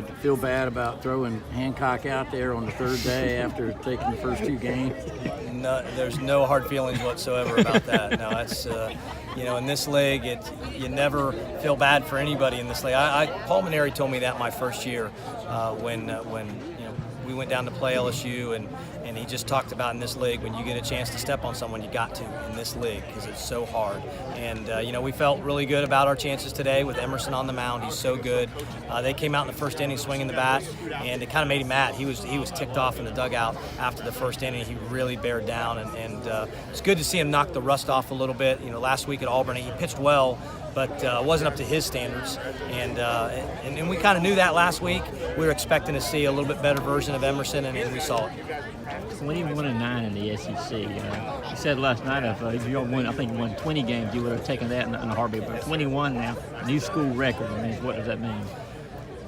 I feel bad about throwing Hancock out there on the third day after taking the first 2 games. No, there's no hard feelings whatsoever about that. No, it's in this league, you never feel bad for anybody in this league. Paul Maneri told me that my first year when we went down to play LSU, and he just talked about in this league, when you get a chance to step on someone, you got to in this league because it's so hard. And we felt really good about our chances today with Emerson on the mound. He's so good. They came out in the first inning swinging the bat, and it kind of made him mad. He was ticked off in the dugout after the first inning. He really bared down, and it's good to see him knock the rust off a little bit. Last week at Auburn, he pitched well, but wasn't up to his standards. And we kind of knew that last week. We were expecting to see a little bit better version of Emerson, and we saw it. 21-9 in the SEC. You said last night if you won, I think you won 20 games, you would have taken that in a heartbeat. But 21 now, new school record. I mean, what does that mean?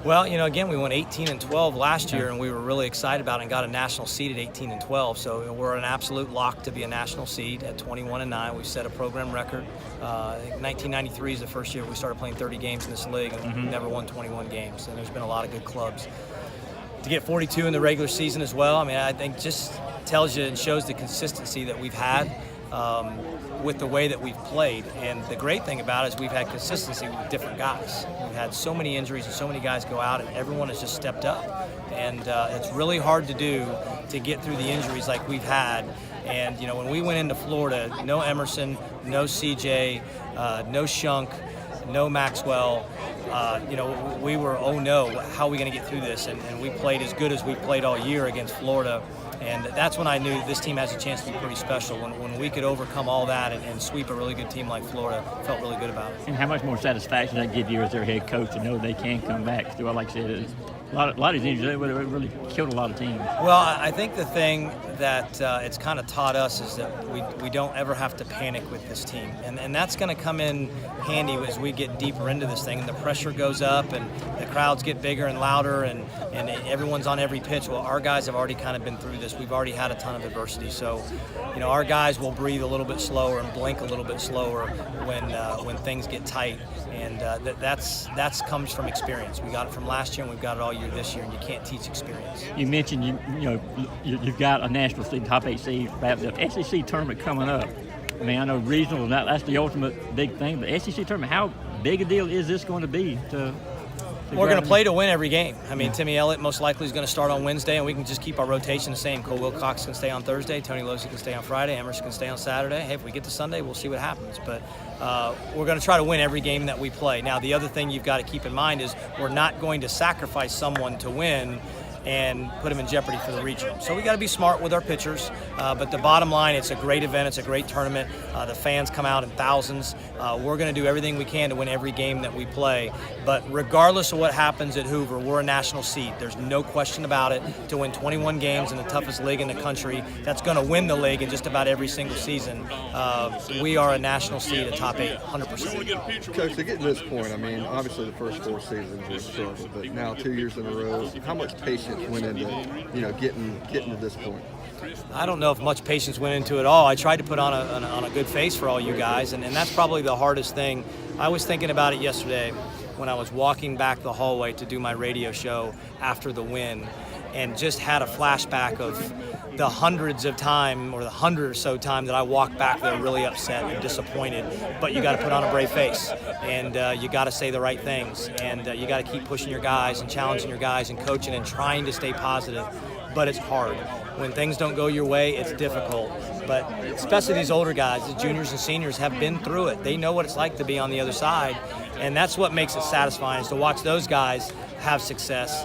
Well, again, we won 18-12 last year, and we were really excited about it and got a national seed at 18-12. So we're an absolute lock to be a national seed at 21-9. We've set a program record. I think 1993 is the first year we started playing 30 games in this league, and we never won 21 games. And there's been a lot of good clubs. To get 42 in the regular season as well, I mean, I think just tells you and shows the consistency that we've had with the way that we've played. And the great thing about it is we've had consistency with different guys. We've had so many injuries and so many guys go out, and everyone has just stepped up. And it's really hard to do to get through the injuries like we've had. And, when we went into Florida, no Emerson, no CJ, no Shunk, no Maxwell, we were, oh no, how are we going to get through this? And we played as good as we played all year against Florida. And that's when I knew this team has a chance to be pretty special. When we could overcome all that and sweep a really good team like Florida, felt really good about it. And how much more satisfaction does that give you as their head coach to know they can come back? Still, like I said, a lot of these injuries, they would have really killed a lot of teams. Well, I think the thing that it's kind of taught us is that we don't ever have to panic with this team. And that's going to come in handy as we get deeper into this thing and the pressure goes up and the crowds get bigger and louder and everyone's on every pitch. Well, our guys have already kind of been through this. We've already had a ton of adversity. So, our guys will breathe a little bit slower and blink a little bit slower when things get tight. And that's comes from experience. We got it from last year and we've got it all year this year, and you can't teach experience. You mentioned you've got a national seed, top 8 seed, the SEC tournament coming up. I mean, I know regional, that's the ultimate big thing. The SEC tournament, how big a deal is this going to be to We're going to play to win every game. I mean, Timmy Elliott most likely is going to start on Wednesday, and we can just keep our rotation the same. Cole Wilcox can stay on Thursday. Tony Losey can stay on Friday. Emerson can stay on Saturday. Hey, if we get to Sunday, we'll see what happens. But we're going to try to win every game that we play. Now, the other thing you've got to keep in mind is we're not going to sacrifice someone to win and put them in jeopardy for the regional. So we got to be smart with our pitchers. But the bottom line, it's a great event. It's a great tournament. The fans come out in thousands. We're going to do everything we can to win every game that we play. But regardless of what happens at Hoover, we're a national seed. There's no question about it. To win 21 games in the toughest league in the country, that's going to win the league in just about every single season. We are a national seed at top 8, 100%. Coach, to get to this point, I mean, obviously the first 4 seasons were a struggle, but now 2 years in a row, how much patience went into, getting to this point? I don't know if much patience went into it all. I tried to put on a good face for all you guys, and that's probably the hardest thing. I was thinking about it yesterday when I was walking back the hallway to do my radio show after the win, and just had a flashback of the hundreds of time or the 100 or so time that I walked back there really upset and disappointed. But you got to put on a brave face, and you got to say the right things, and you got to keep pushing your guys and challenging your guys and coaching and trying to stay positive. But it's hard. When things don't go your way, it's difficult. But especially these older guys, the juniors and seniors, have been through it. They know what it's like to be on the other side, and that's what makes it satisfying, is to watch those guys have success,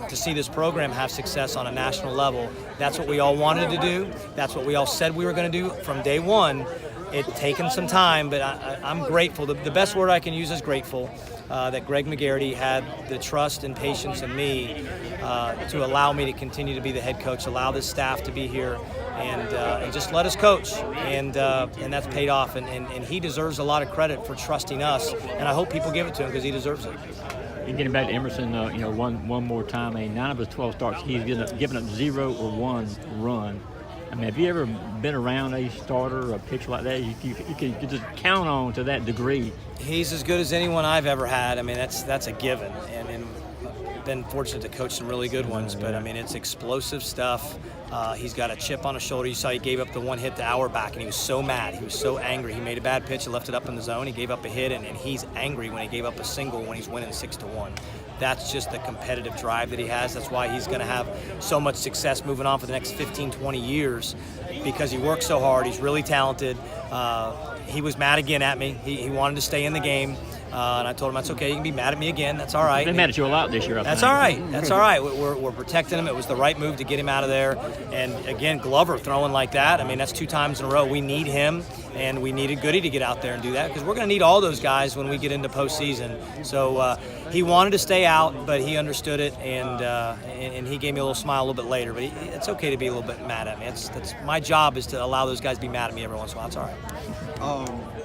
to see this program have success on a national level. That's what we all wanted to do. That's what we all said we were going to do from day one. It's taken some time, but I'm grateful. The best word I can use is grateful that Greg McGarity had the trust and patience in me to allow me to continue to be the head coach, allow this staff to be here, and just let us coach. And that's paid off. And he deserves a lot of credit for trusting us, and I hope people give it to him because he deserves it. And getting back to Emerson, one more time, 9 of his 12 starts, he's given up 0 or 1 run. I mean, have you ever been around a starter or a pitcher like that you can just count on to that degree? He's as good as anyone I've ever had. I mean, that's a given. And been fortunate to coach some really good ones, but I mean, it's explosive stuff. He's got a chip on his shoulder. You saw he gave up the one hit to Auerbach, and he was so mad. He was so angry. He made a bad pitch. He left it up in the zone. He gave up a hit, and he's angry when he gave up a single when he's winning 6-1. That's just the competitive drive that he has. That's why he's going to have so much success moving on for the next 15, 20 years, because he works so hard. He's really talented. He was mad again at me. He wanted to stay in the game. And I told him, that's okay. You can be mad at me again. That's all right. They mad at you a lot this year. That's all right. That's all right. We're protecting him. It was the right move to get him out of there. And again, Glover throwing like that. I mean, that's 2 times in a row. We need him, and we needed Goody to get out there and do that, because we're going to need all those guys when we get into postseason. So he wanted to stay out, but he understood it, and he gave me a little smile a little bit later. But it's okay to be a little bit mad at me. That's my job, is to allow those guys to be mad at me every once in a while. It's all right.